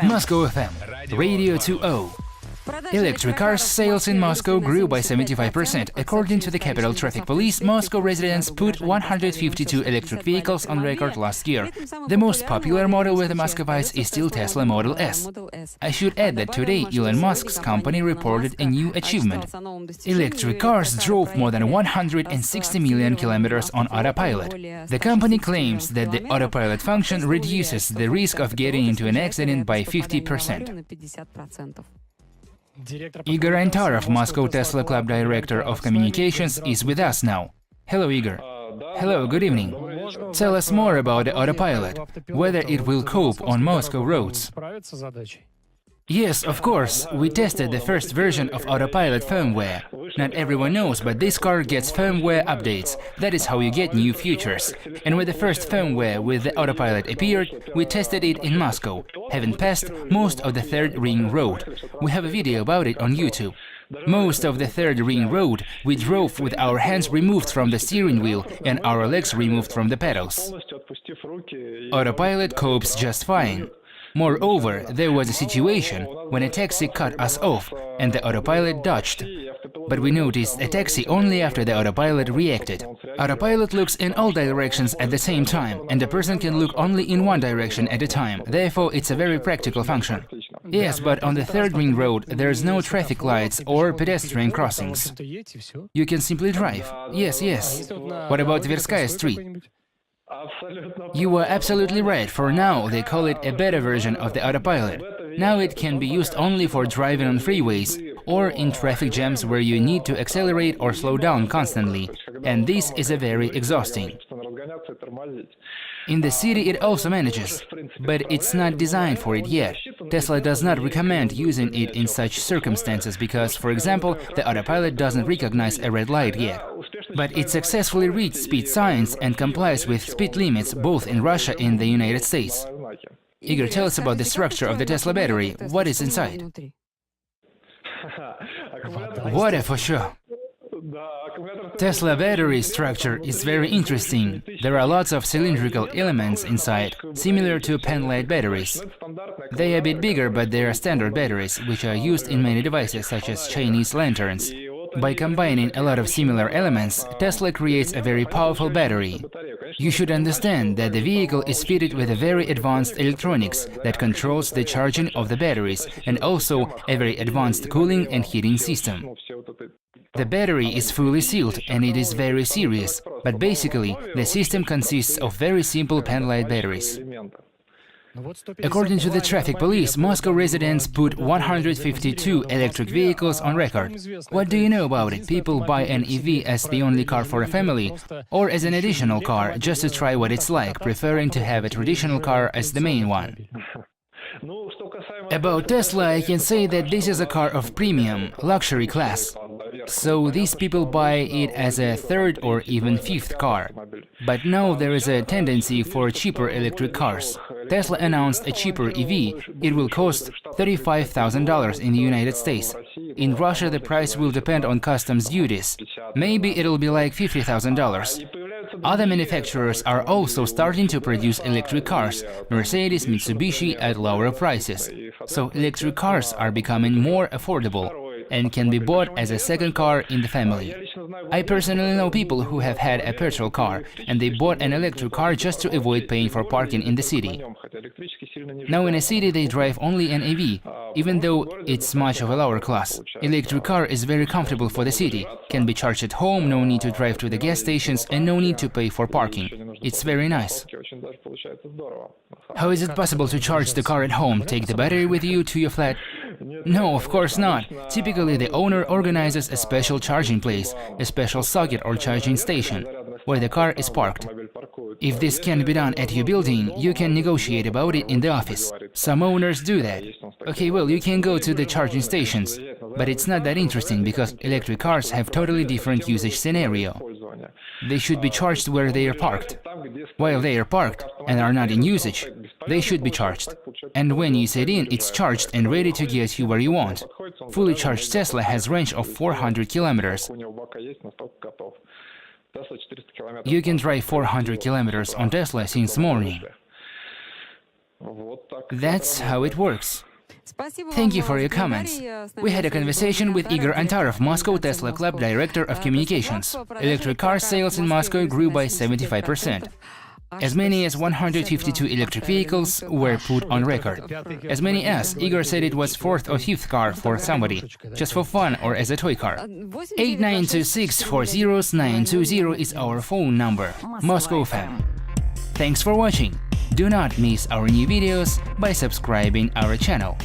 Moscow FM, Radio 2.0. Electric cars sales in Moscow grew by 75%. According to the Capital Traffic Police, Moscow residents put 152 electric vehicles on record last year. The most popular model with the Muscovites is still Tesla Model S. I should add that today Elon Musk's company reported a new achievement. Electric cars drove more than 160 million kilometers on autopilot. The company claims that the autopilot function reduces the risk of getting into an accident by 50%. Igor Antarov, Moscow Tesla Club Director of Communications, is with us now. Hello, Igor. Hello, good evening. Tell us more about the autopilot, whether it will cope on Moscow roads. Yes, of course, we tested the first version of autopilot firmware. Not everyone knows, but this car gets firmware updates. That is how you get new features. And when the first firmware with the autopilot appeared, we tested it in Moscow, having passed most of the third ring road. We have a video about it on YouTube. Most of the third ring road we drove with our hands removed from the steering wheel and our legs removed from the pedals. Autopilot copes just fine. Moreover, there was a situation when a taxi cut us off and the autopilot dodged. But we noticed a taxi only after the autopilot reacted. Autopilot looks in all directions at the same time, and a person can look only in one direction at a time. Therefore, it's a very practical function. Yes, but on the third ring road there's no traffic lights or pedestrian crossings. You can simply drive. Yes. What about Tverskaya Street? You were absolutely right. For now, they call it a beta version of the autopilot. Now it can be used only for driving on freeways or in traffic jams where you need to accelerate or slow down constantly, and this is a very exhausting. In the city it also manages, but it's not designed for it yet. Tesla does not recommend using it in such circumstances because, for example, the autopilot doesn't recognize a red light yet. But it successfully reads speed signs and complies with speed limits both in Russia and the United States. Igor, tell us about the structure of the Tesla battery. What is inside? Water for sure. Tesla battery structure is very interesting. There are lots of cylindrical elements inside, similar to pen-light batteries. They are a bit bigger, but they are standard batteries, which are used in many devices such as Chinese lanterns. By combining a lot of similar elements, Tesla creates a very powerful battery. You should understand that the vehicle is fitted with a very advanced electronics that controls the charging of the batteries and also a very advanced cooling and heating system. The battery is fully sealed and it is very serious, but basically the system consists of very simple pen-light batteries. According to the traffic police, Moscow residents put 152 electric vehicles on record. What do you know about it? People buy an EV as the only car for a family, or as an additional car, just to try what it's like, preferring to have a traditional car as the main one. About Tesla, I can say that this is a car of premium, luxury class. So these people buy it as a third or even fifth car. But now there is a tendency for cheaper electric cars. Tesla announced a cheaper EV. It will cost $35,000 in the United States. In Russia the price will depend on customs duties. Maybe it'll be like $50,000. Other manufacturers are also starting to produce electric cars, Mercedes, Mitsubishi, at lower prices. So electric cars are becoming more affordable and can be bought as a second car in the family. I personally know people who have had a petrol car and they bought an electric car just to avoid paying for parking in the city. Now in a city they drive only an EV, even though it's much of a lower class. Electric car is very comfortable for the city, can be charged at home, no need to drive to the gas stations and no need to pay for parking. It's very nice. How is it possible to charge the car at home? Take the battery with you to your flat? No, of course not. Typically the owner organizes a special charging place, a special socket or charging station, where the car is parked. If this can't be done at your building, you can negotiate about it in the office. Some owners do that. Okay, well, you can go to the charging stations, but it's not that interesting because electric cars have totally different usage scenario. They should be charged where they are parked. While they are parked and are not in usage, they should be charged. And when you sit in, it's charged and ready to get you where you want. Fully charged Tesla has range of 400 kilometers. You can drive 400 kilometers on Tesla since morning. That's how it works. Thank you for your comments. We had a conversation with Igor Antarov, Moscow Tesla Club Director of Communications. Electric car sales in Moscow grew by 75%. As many as 152 electric vehicles were put on record. As many as, Igor said, it was fourth or fifth car for somebody, just for fun or as a toy car. 8926400920 is our phone number. Moscow FM. Thanks for watching. Do not miss our new videos by subscribing our channel.